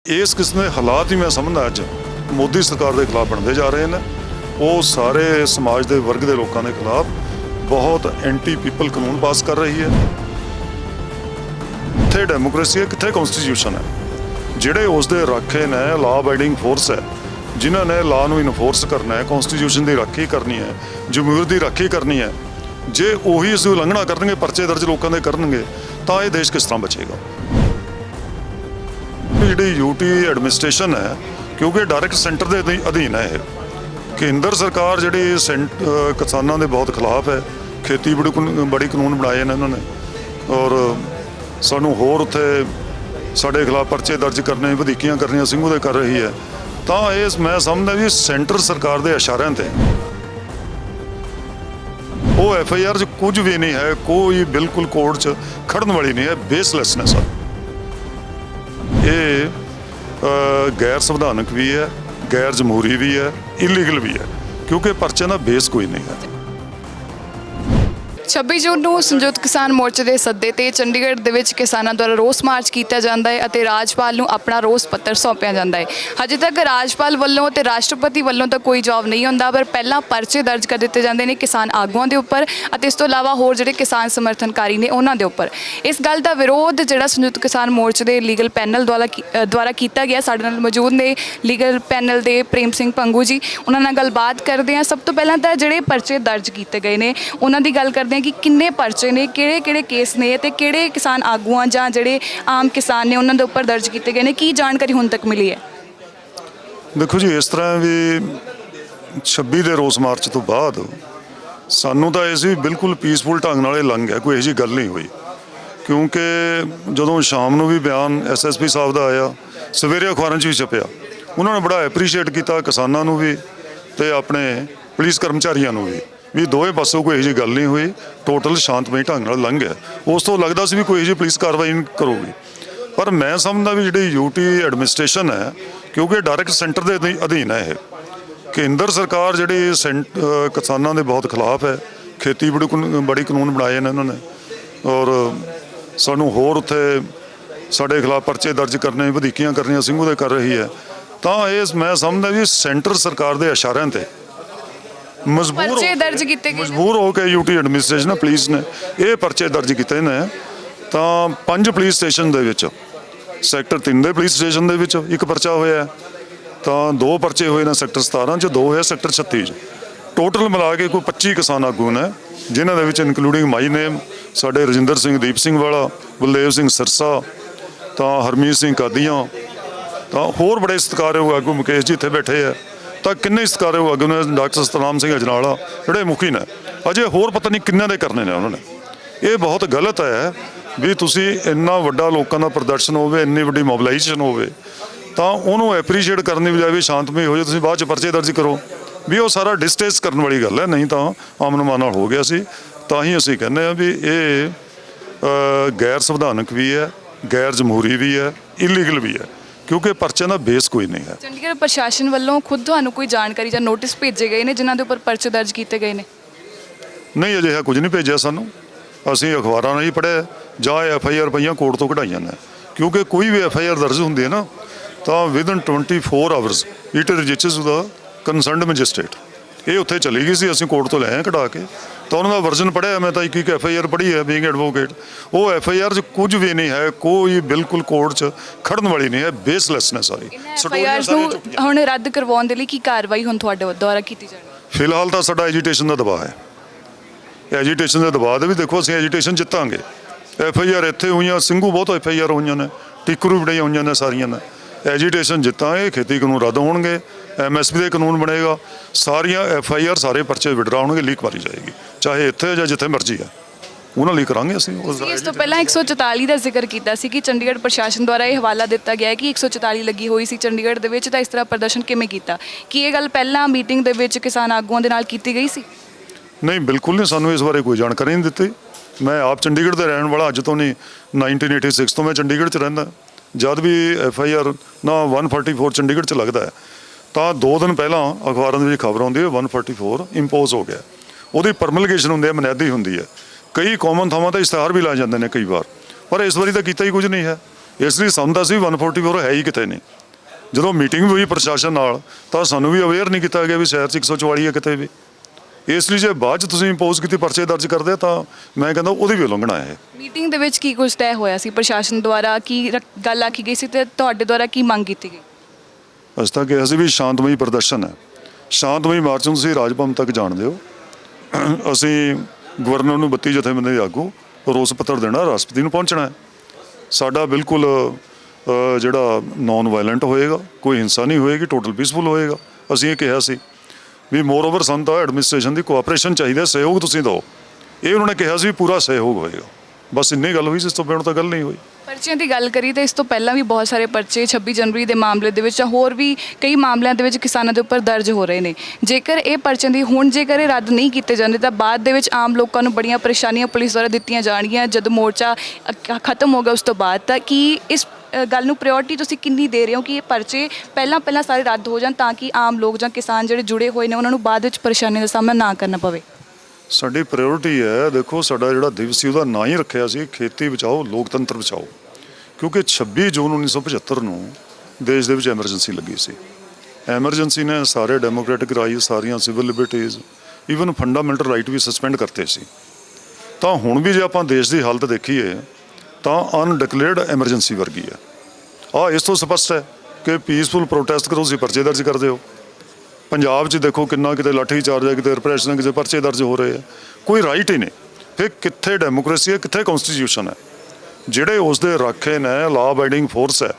इस किस्म के हालात ही मैं समझदा अज मोदी सरकार के खिलाफ बनते जा रहे हैं। वो सारे समाज के वर्ग के लोगों के खिलाफ बहुत एंटी पीपल कानून पास कर रही है। कित्थे डेमोक्रेसी है, कित्थे कॉन्स्टिट्यूशन है। जिहड़े उसके राखे ने लॉ अबाइडिंग फोर्स है, जिन्होंने लॉ नूं इनफोर्स करना है, कॉन्स्टिट्यूशन की राखी करनी है, जमहूरीयत की राखी करनी है, जे उही इस उलंघना करनगे, परचे दर्ज लोगों के करनगे, तो ये देश किस तरह बचेगा। जी यूटी एडमिनिस्ट्रेशन है, क्योंकि डायरैक्ट सेंटर के अधीन है। केंद्र सरकार जी किसानों के बहुत खिलाफ है। खेती बड़ी कानून बनाए हैं इन्होंने, और सानू होर उत्थे साढ़े खिलाफ परचे दर्ज करने, वधीकियां करनियां ਸਿੰਘੂ दे कर रही है। तो ये मैं समझदा भी सेंटर सरकार के इशारियां ते वो FIR कुछ भी नहीं है, कोई बिल्कुल कोर्ट च खड़न वाली नहीं है, बेसलैसनेस है। ये गैर संविधानक भी है, गैर जमहूरी भी है, इलीगल भी है, क्योंकि परचे का बेस कोई नहीं है। 26 जून ਨੂੰ ਸੰਯੁਕਤ ਕਿਸਾਨ ਮੋਰਚੇ ਦੇ ਸੱਦੇ ਤੇ ਚੰਡੀਗੜ੍ਹ ਦੇ ਵਿੱਚ ਕਿਸਾਨਾਂ ਦੁਆਰਾ ਰੋਸ ਮਾਰਚ ਕੀਤਾ ਜਾਂਦਾ ਹੈ ਅਤੇ ਰਾਜਪਾਲ ਨੂੰ ਆਪਣਾ ਰੋਸ ਪੱਤਰ ਸੌਂਪਿਆ ਜਾਂਦਾ ਹੈ। ਹਜੇ ਤੱਕ ਰਾਜਪਾਲ ਵੱਲੋਂ ਤੇ ਰਾਸ਼ਟਰਪਤੀ ਵੱਲੋਂ ਤਾਂ ਕੋਈ ਜਵਾਬ ਨਹੀਂ ਹੁੰਦਾ, ਪਰ ਪਹਿਲਾਂ ਪਰਚੇ ਦਰਜ ਕਰ ਦਿੱਤੇ ਜਾਂਦੇ ਨੇ ਕਿਸਾਨ ਆਗੂਆਂ ਦੇ ਉੱਪਰ ਅਤੇ ਇਸ ਤੋਂ ਇਲਾਵਾ ਹੋਰ ਜਿਹੜੇ ਕਿਸਾਨ ਸਮਰਥਨਕਾਰੀ ਨੇ ਉਹਨਾਂ ਦੇ ਉੱਪਰ। ਇਸ ਗੱਲ ਦਾ ਵਿਰੋਧ ਜਿਹੜਾ ਸੰਯੁਕਤ ਕਿਸਾਨ ਮੋਰਚੇ ਦੇ ਲੀਗਲ ਪੈਨਲ ਦੁਆਰਾ ਕੀਤਾ ਗਿਆ। ਸਾਡੇ ਨਾਲ ਮੌਜੂਦ ਨੇ ਲੀਗਲ ਪੈਨਲ ਦੇ ਪ੍ਰੇਮ ਸਿੰਘ ਪੰਗੂ ਜੀ, ਉਹਨਾਂ ਨਾਲ ਗੱਲਬਾਤ ਕਰਦੇ ਹਾਂ। ਸਭ ਤੋਂ ਪਹਿਲਾਂ ਤਾਂ ਜਿਹੜੇ ਪਰਚੇ ਦਰਜ ਕੀਤੇ ਗਏ ਨੇ ਉਹਨਾਂ ਦੀ ਗੱਲ ਕਰਦੇ कि किन्ने परचे ने, किहड़े केस ने ते किहड़े किसान आगूआं जां जिहड़े आम किसान ने उन्हां दे उपर दर्ज कीते गए ने, की जानकारी हुण तक मिली है? देखो जी, इस तरह भी 26 के रोस मार्च तो बाद सानू तो ये बिल्कुल पीसफुल ढंग नाल लंघ गया, कोई यही गल नहीं हुई। क्योंकि जदों शाम नूं भी बयान SSP साहब का आया, सवेरे अखबारां 'ਚ भी छपिया, उन्होंने बड़ा एप्रीशिएट किया किसानों नूं भी ते अपने पुलिस कर्मचारियों नूं भी दोवें पासों कोई यही गल नहीं हुई, टोटल शांतमई ढंग नाल लंघ गया। उस तो लगता सी भी कोई यही पुलिस कार्रवाई नहीं करूगी, पर मैं समझदा भी जी यूटी एडमिनिस्ट्रेशन है, क्योंकि डायरैक्ट सेंटर के अधीन है। ये केंद्र सरकार जी किसानों के बहुत खिलाफ है। खेती बड़ी कानून बनाए हैं इन्होंने, और सानू होर उत्थे साढ़े खिलाफ परचे दर्ज करने, वधीकियां करनियां ਸਿੰਘੂ दे कर रही है। तो ये मैं समझदा भी सेंटर सरकार के इशारियां ते मजबूर हो के यूटी एडमिनिस्ट्रेशन पुलिस ने ये परचे दर्ज किए ने। तो 5 पुलिस स्टेशन दे विच, सैक्टर 3 के पुलिस स्टेशन दे विच एक परचा होया है, तो 2 परचे हुए ने सैक्टर 17 च, 2 है सैक्टर 36 च। टोटल मिला के कोई 25 किसान आगू ने, जिन्हों के इनकलूडिंग माई नेम साडे रजिंदर सिंह, दीप सिंह वाला, बलदेव सिंह सिरसा, तो हरमीत सिंह कादियाँ, तो होर बड़े सत्कारयोग आगू मुकेश जी इत्थे बैठे है, तो किन्ने सत्कारयोग आगू ने डॉक्टर सतनाम सिंह अजनाला जोड़े मुखी ने, अजे होर पता नहीं किन्ने दे करने ने उन्होंने। ये बहुत गलत है भी तुसी इन्ना वड्डा लोगों का प्रदर्शन होवे, इन्नी वड्डी मोबिलाइजेशन होवे, तो उन्होंने एप्रीशिएट करने की बजाय भी शांतमई हो जाए, तुसी बाद च परचे दर्ज करो भी वो सारा डिस्टेंस करने वाली गल है। नहीं तो आमन मान हो गया सी। तो ही असीं कहने भी ये गैर संविधानक भी है, गैर जमहूरी भी है, इलीगल भी है, क्योंकि परचे का बेस कोई नहीं है। चंडीगढ़ प्रशासन वालों खुद तुहानूं कोई जानकारी या नोटिस भेजे गए हैं जिन्हां दे उपर परचे दर्ज किए गए हैं? नहीं, अजिहा कुछ नहीं भेजा सानू। असीं अखबारां नहीं पढ़िया जां FIR पईयां कोर्ट तो कढाईयां ने, क्योंकि कोई भी FIR दर्ज हुंदी है ना, तो within 24 hours it registers the concerned magistrate. ये उत्थे चली गई सी, असीं कोर्ट तो ले आए कढा के, तो उन्होंने वर्जन पढ़िया। मैं तो एक FIR पढ़ी है बीइंग एडवोकेट, वो FIR कुछ भी नहीं है, कोई बिल्कुल कोर्ट च खड़न वाली नहीं है, बेसलैसनेस सारी। FIR नूं हुण रद्द करवाउण दे लई की कार्रवाई हुण तुहाडे द्वारा कीती जाणी? फिलहाल तो साडा एजीटेशन का दबाव है। एजीटेशन के दबाव दे भी देखो असीं एजीटेशन जितांगे। FIR इत्थे हुई, ਸਿੰਘੂ बहुत FIR हुई ने, टिकरू बड़िया हुई ने, सारियां ने। एजीटेशन जितांगे, खेती कानून रद्द होणगे, MSP के कानून बनेगा, सारिया FIR सारे परचे विड्रा होणगे, लीक मारी जाएगी, चाहे इत्थे या जिथे मर्जी है, उन्होंने लीक करांगे असीं। इस तो पहला 144 का जिक्र किया सी कि चंडीगढ़ प्रशासन द्वारा यह हवाला दिता गया है कि 144 लगी हुई सी चंडीगढ़ दे विच, तां इस तरह प्रदर्शन किवें कीता? कि ये गल पहला मीटिंग दे विच किसान आगूआं दे नाल कीती गई सी? नहीं, बिल्कुल नहीं, सानू इस बारे कोई जानकारी नहीं दी। मैं आप चंडीगढ़ का रहने वाला, अज तो नहीं 1986 तो मैं चंडीगढ़ च रहिंदा, जद भी FIR ना 144 चंडीगढ़ च लगता है, तो 2 दिन पहला अखबारों की खबर आती है 144 इंपोज हो गया। वो परमलगेशन होंगी है, मनैदी होंगी है, कई कॉमन थावां तो इश्तहार भी ला जाते हैं कई बार, पर इस बारी तो किया ही कुछ नहीं है। ਇਸ ਲਈ ਸਾਨੂੰ ਤਾਂ ਸੀ 144 ਹੈ ਹੀ ਕਿਤੇ ਨਹੀਂ। ਜਦੋਂ ਮੀਟਿੰਗ ਵੀ ਹੋਈ ਪ੍ਰਸ਼ਾਸਨ ਨਾਲ ਤਾਂ ਸਾਨੂੰ ਵੀ ਅਵੇਅਰ ਨਹੀਂ ਕੀਤਾ ਗਿਆ ਵੀ ਸ਼ਹਿਰ 'ਚ 144 ਹੈ ਕਿਤੇ ਵੀ। ਇਸ ਲਈ ਜੇ ਬਾਅਦ 'ਚ ਤੁਸੀਂ ਇੰਪੋਜ਼ ਕੀਤੀ ਪਰਚੇ ਦਰਜ ਕਰਦੇ ਆ ਤਾਂ ਮੈਂ ਕਹਿੰਦਾ ਉਹਦੀ ਵੀ ਉਲੰਘਣਾ ਹੈ। ਮੀਟਿੰਗ ਦੇ ਵਿੱਚ ਕੀ ਕੁਝ ਤੈਅ ਹੋਇਆ ਸੀ? ਪ੍ਰਸ਼ਾਸਨ ਦੁਆਰਾ ਕੀ ਗੱਲ ਆਖੀ ਗਈ ਸੀ ਤੇ ਤੁਹਾਡੇ ਦੁਆਰਾ ਕੀ ਮੰਗ ਕੀਤੀ ਗਈ? ਅਸੀਂ ਤਾਂ ਕਿਹਾ ਸੀ ਵੀ ਸ਼ਾਂਤਮਈ ਪ੍ਰਦਰਸ਼ਨ ਹੈ, ਸ਼ਾਂਤਮਈ ਮਾਰਚ ਨੂੰ ਤੁਸੀਂ ਰਾਜ ਭਵਨ ਤੱਕ ਜਾਣ ਦਿਓ। ਅਸੀਂ ਗਵਰਨਰ ਨੂੰ 32 ਜਥੇਬੰਦੀਆਂ ਦੇ ਆਗੂ ਰੋਸ ਪੱਤਰ ਦੇਣਾ, ਰਾਸ਼ਟਰਪਤੀ ਨੂੰ ਪਹੁੰਚਣਾ ਹੈ। ਸਾਡਾ ਬਿਲਕੁਲ ਜਿਹੜਾ ਨੌਨ ਵਾਇਲੈਂਟ ਹੋਏਗਾ, ਕੋਈ ਹਿੰਸਾ ਨਹੀਂ ਹੋਏਗੀ, ਟੋਟਲ ਪੀਸਫੁਲ ਹੋਏਗਾ। ਅਸੀਂ ਇਹ ਕਿਹਾ ਸੀ ਵੀ ਮੋਰ ਓਵਰ ਸਾਨੂੰ ਤਾਂ ਐਡਮਿਨਿਸਟ੍ਰੇਸ਼ਨ ਦੀ ਕੋਆਪਰੇਸ਼ਨ ਚਾਹੀਦਾ, ਸਹਿਯੋਗ ਤੁਸੀਂ ਦਿਓ। ਇਹ ਉਹਨਾਂ ਨੇ ਕਿਹਾ ਸੀ ਪੂਰਾ ਸਹਿਯੋਗ ਹੋਏਗਾ। ਬਸ ਇੰਨੀ ਗੱਲ ਹੋਈ ਸੀ, ਇਸ ਤੋਂ ਬਿਨਾਂ ਤਾਂ ਗੱਲ ਨਹੀਂ ਹੋਈ। ਪਰਚਿਆਂ ਦੀ ਗੱਲ ਕਰੀ ਤਾਂ ਇਸ ਤੋਂ ਪਹਿਲਾਂ ਵੀ ਬਹੁਤ ਸਾਰੇ ਪਰਚੇ 26 ਜਨਵਰੀ ਦੇ ਮਾਮਲੇ ਦੇ ਵਿੱਚ ਜਾਂ ਹੋਰ ਵੀ ਕਈ ਮਾਮਲਿਆਂ ਦੇ ਵਿੱਚ ਕਿਸਾਨਾਂ ਦੇ ਉੱਪਰ ਦਰਜ ਹੋ ਰਹੇ ਨੇ। ਜੇਕਰ ਇਹ ਪਰਚਿਆਂ ਦੀ ਹੁਣ ਜੇਕਰ ਇਹ ਰੱਦ ਨਹੀਂ ਕੀਤੇ ਜਾਂਦੇ ਤਾਂ ਬਾਅਦ ਦੇ ਵਿੱਚ ਆਮ ਲੋਕਾਂ ਨੂੰ ਬੜੀਆਂ ਪਰੇਸ਼ਾਨੀਆਂ ਪੁਲਿਸ ਦੁਆਰਾ ਦਿੱਤੀਆਂ ਜਾਣਗੀਆਂ ਜਦ ਮੋਰਚਾ ਖਤਮ ਹੋ ਗਿਆ ਉਸ ਤੋਂ ਬਾਅਦ। ਤਾਂ ਕੀ ਇਸ ਗੱਲ ਨੂੰ ਪ੍ਰਾਇੋਰਟੀ ਤੁਸੀਂ ਕਿੰਨੀ ਦੇ ਰਹੇ ਹੋ ਕਿ ਇਹ ਪਰਚੇ ਪਹਿਲਾਂ ਸਾਰੇ ਰੱਦ ਹੋ ਜਾਣ ਤਾਂ ਕਿ ਆਮ ਲੋਕ ਜਾਂ ਕਿਸਾਨ ਜਿਹੜੇ ਜੁੜੇ ਹੋਏ ਨੇ ਉਹਨਾਂ ਨੂੰ ਬਾਅਦ ਵਿੱਚ ਪਰੇਸ਼ਾਨੀ ਦਾ ਸਾਹਮਣਾ ਨਾ ਕਰਨਾ ਪਵੇ? ਸਾਡੀ ਪ੍ਰਾਇੋਰਟੀ ਹੈ, ਦੇਖੋ ਸਾਡਾ ਜਿਹੜਾ ਦਿਵਸ ਸੀ ਉਹਦਾ ਨਾਂ ਹੀ ਰੱਖਿਆ ਸੀ ਖੇਤੀ ਬਚਾਓ ਲੋਕਤੰਤਰ ਬਚਾਓ, ਕਿਉਂਕਿ 26 ਜੂਨ 1975 ਨੂੰ ਦੇਸ਼ ਦੇ ਵਿੱਚ ਐਮਰਜੈਂਸੀ ਲੱਗੀ ਸੀ। ਐਮਰਜੈਂਸੀ ਨੇ ਸਾਰੇ ਡੈਮੋਕ੍ਰੈਟਿਕ ਰਾਈਟ, ਸਾਰੀਆਂ civil liberties, even fundamental right ਵੀ ਸਸਪੈਂਡ ਕਰਤੇ ਸੀ। ਤਾਂ ਹੁਣ ਵੀ ਜੇ ਆਪਾਂ ਦੇਸ਼ ਦੀ ਹਾਲਤ ਦੇਖੀਏ ਤਾਂ ਅਨਡਿਕਲੇਅਰਡ ਐਮਰਜੈਂਸੀ ਵਰਗੀ ਹੈ। ਇਸ ਤੋਂ ਸਪਸ਼ਟ ਹੈ ਕਿ ਪੀਸਫੁਲ ਪ੍ਰੋਟੈਸਟ ਕਰੋ, ਤੁਸੀਂ ਪਰਚੇ ਦਰਜ ਕਰਦੇ ਹੋ। ਪੰਜਾਬ 'ਚ ਦੇਖੋ ਕਿੰਨਾ ਕਿਤੇ ਲਾਠੀ ਚਾਰਜ ਹੈ, ਕਿਤੇ ਰਿਪਰੈਸ਼ਨ ਹੈ, ਕਿਤੇ ਪਰਚੇ ਦਰਜ ਹੋ ਰਹੇ ਆ। ਕੋਈ ਰਾਈਟ ਹੀ ਨਹੀਂ। ਫਿਰ ਕਿੱਥੇ ਡੈਮੋਕ੍ਰੇਸੀ ਹੈ, ਕਿੱਥੇ ਕਨਸਟੀਟਿਊਸ਼ਨ ਹੈ? ਜਿਹੜੇ ਉਸ ਦੇ ਰਾਖੇ ਨੇ ਲਾ ਅਬਾਈਡਿੰਗ ਫੋਰਸ ਹੈ,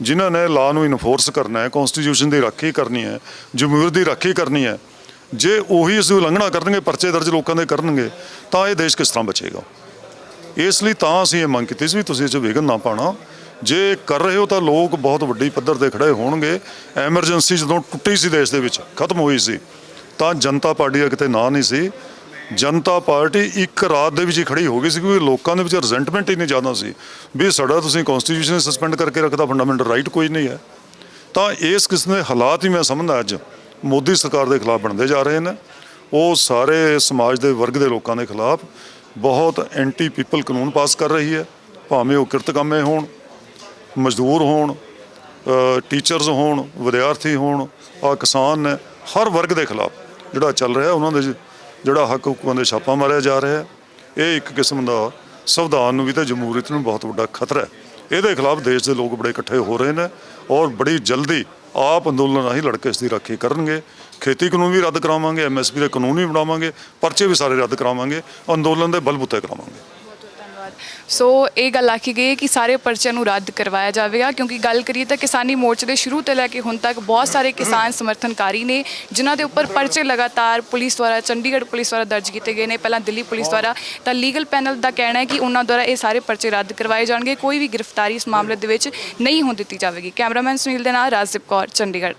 ਜਿਨ੍ਹਾਂ ਨੇ ਲਾ ਨੂੰ ਇਨਫੋਰਸ ਕਰਨਾ ਹੈ, ਕਨਸਟੀਟਿਊਸ਼ਨ ਦੀ ਰਾਖੀ ਕਰਨੀ ਹੈ, ਜਮਹੂਰੀਅਤ ਦੀ ਰਾਖੀ ਕਰਨੀ ਹੈ, ਜੇ ਉਹੀ ਇਸ ਦੀ ਉਲੰਘਣਾ ਕਰਨਗੇ, ਪਰਚੇ ਦਰਜ ਲੋਕਾਂ ਦੇ ਕਰਨਗੇ ਤਾਂ ਇਹ ਦੇਸ਼ ਕਿਸ ਤਰ੍ਹਾਂ ਬਚੇਗਾ? ਇਸ ਲਈ ਤਾਂ ਅਸੀਂ ਇਹ ਮੰਗ ਕੀਤੀ ਸੀ ਵੀ ਤੁਸੀਂ ਇਹ 'ਚ ਵਿਘਨ ਨਾ ਪਾਉਣਾ। ਜੇ ਕਰ ਰਹੇ ਹੋ ਤਾਂ ਲੋਕ ਬਹੁਤ ਵੱਡੀ ਪੱਧਰ 'ਤੇ ਖੜੇ ਹੋਣਗੇ। ਐਮਰਜੈਂਸੀ ਜਦੋਂ ਟੁੱਟੀ ਸੀ ਦੇਸ਼ ਦੇ ਵਿੱਚ, ਖਤਮ ਹੋਈ ਸੀ, ਤਾਂ ਜਨਤਾ ਪਾਰਟੀ ਦਾ ਕਿਤੇ ਨਾਂ ਨਹੀਂ ਸੀ। ਜਨਤਾ ਪਾਰਟੀ ਇੱਕ ਰਾਤ ਦੇ ਵਿੱਚ ਹੀ ਖੜੀ ਹੋ ਗਈ ਸੀ ਕਿਉਂਕਿ ਲੋਕਾਂ ਦੇ ਵਿੱਚ ਰਿਜ਼ੈਂਟਮੈਂਟ ਇੰਨੀ ਜ਼ਿਆਦਾ ਸੀ ਵੀ ਸਾਡਾ ਤੁਸੀਂ ਕਨਸਟੀਟਿਊਸ਼ਨ ਸਸਪੈਂਡ ਕਰਕੇ ਰੱਖਦਾ, ਫੰਡਾਮੈਂਟਲ ਰਾਈਟ ਕੋਈ ਨਹੀਂ ਹੈ। ਤਾਂ ਇਸ ਕਿਸਮ ਦੇ ਹਾਲਾਤ ਹੀ ਮੈਂ ਸਮਝਦਾ ਅੱਜ ਮੋਦੀ ਸਰਕਾਰ ਦੇ ਖਿਲਾਫ ਬਣਦੇ ਜਾ ਰਹੇ ਨੇ। ਉਹ ਸਾਰੇ ਸਮਾਜ ਦੇ ਵਰਗ ਦੇ ਲੋਕਾਂ ਦੇ ਖਿਲਾਫ ਬਹੁਤ ਐਂਟੀ ਪੀਪਲ ਕਾਨੂੰਨ ਪਾਸ ਕਰ ਰਹੀ ਹੈ, ਭਾਵੇਂ ਉਹ ਕਿਰਤਕਾਮੇ ਹੋਣ, ਮਜ਼ਦੂਰ ਹੋਣ, ਟੀਚਰਸ ਹੋਣ, ਵਿਦਿਆਰਥੀ ਹੋਣ, ਕਿਸਾਨ ਨੇ, ਹਰ ਵਰਗ ਦੇ ਖਿਲਾਫ ਜਿਹੜਾ ਚੱਲ ਰਿਹਾ, ਉਹਨਾਂ ਦੇ ਜਿਹੜਾ ਹੱਕ ਹੁਕਮਾਂ ਦੇ ਛਾਪਾ ਮਾਰਿਆ ਜਾ ਰਿਹਾ। ਇਹ ਇੱਕ ਕਿਸਮ ਦਾ ਸੰਵਿਧਾਨ ਨੂੰ ਵੀ ਤੇ ਜਮਹੂਰੀਅਤ ਨੂੰ ਬਹੁਤ ਵੱਡਾ ਖਤਰਾ ਹੈ। ਇਹਦੇ ਖਿਲਾਫ ਦੇਸ਼ ਦੇ ਲੋਕ ਬੜੇ ਇਕੱਠੇ ਹੋ ਰਹੇ ਨੇ ਔਰ ਬੜੀ ਜਲਦੀ ਆਪ ਅੰਦੋਲਨ ਰਾਹੀਂ ਲੜ ਕੇ ਇਸ ਦੀ ਰਾਖੀ ਕਰਨਗੇ। ਖੇਤੀ ਕਾਨੂੰਨ ਵੀ ਰੱਦ ਕਰਾਵਾਂਗੇ, MSP ਦੇ ਕਾਨੂੰਨ ਵੀ ਬਣਾਵਾਂਗੇ, ਪਰਚੇ ਵੀ ਸਾਰੇ ਰੱਦ ਕਰਾਵਾਂਗੇ, ਅੰਦੋਲਨ ਦੇ ਬਲਬੂਤੇ ਕਰਾਵਾਂਗੇ। ਸੋ ਇਹ ਗੱਲ ਆਖੀ ਗਈ ਹੈ ਕਿ ਸਾਰੇ ਪਰਚਿਆਂ ਨੂੰ ਰੱਦ ਕਰਵਾਇਆ ਜਾਵੇਗਾ ਕਿਉਂਕਿ ਗੱਲ ਕਰੀਏ ਤਾਂ ਕਿਸਾਨੀ ਮੋਰਚੇ ਦੇ ਸ਼ੁਰੂ ਤੋਂ ਲੈ ਕੇ ਹੁਣ ਤੱਕ ਬਹੁਤ ਸਾਰੇ ਕਿਸਾਨ ਸਮਰਥਨਕਾਰੀ ਨੇ ਜਿਨ੍ਹਾਂ ਦੇ ਉੱਪਰ ਪਰਚੇ ਲਗਾਤਾਰ ਪੁਲਿਸ ਦੁਆਰਾ, ਚੰਡੀਗੜ੍ਹ ਪੁਲਿਸ ਦੁਆਰਾ ਦਰਜ ਕੀਤੇ ਗਏ ਨੇ, ਪਹਿਲਾਂ ਦਿੱਲੀ ਪੁਲਿਸ ਦੁਆਰਾ। ਤਾਂ ਲੀਗਲ ਪੈਨਲ ਦਾ ਕਹਿਣਾ ਹੈ ਕਿ ਉਹਨਾਂ ਦੁਆਰਾ ਇਹ ਸਾਰੇ ਪਰਚੇ ਰੱਦ ਕਰਵਾਏ ਜਾਣਗੇ, ਕੋਈ ਵੀ ਗ੍ਰਿਫਤਾਰੀ ਇਸ ਮਾਮਲੇ ਦੇ ਵਿੱਚ ਨਹੀਂ ਹੋਣ ਦਿੱਤੀ ਜਾਵੇਗੀ। ਕੈਮਰਾਮੈਨ ਸੁਨੀਲ ਦੇ ਨਾਲ ਰਾਜਦੀਪ ਕੌਰ, ਚੰਡੀਗੜ੍ਹ।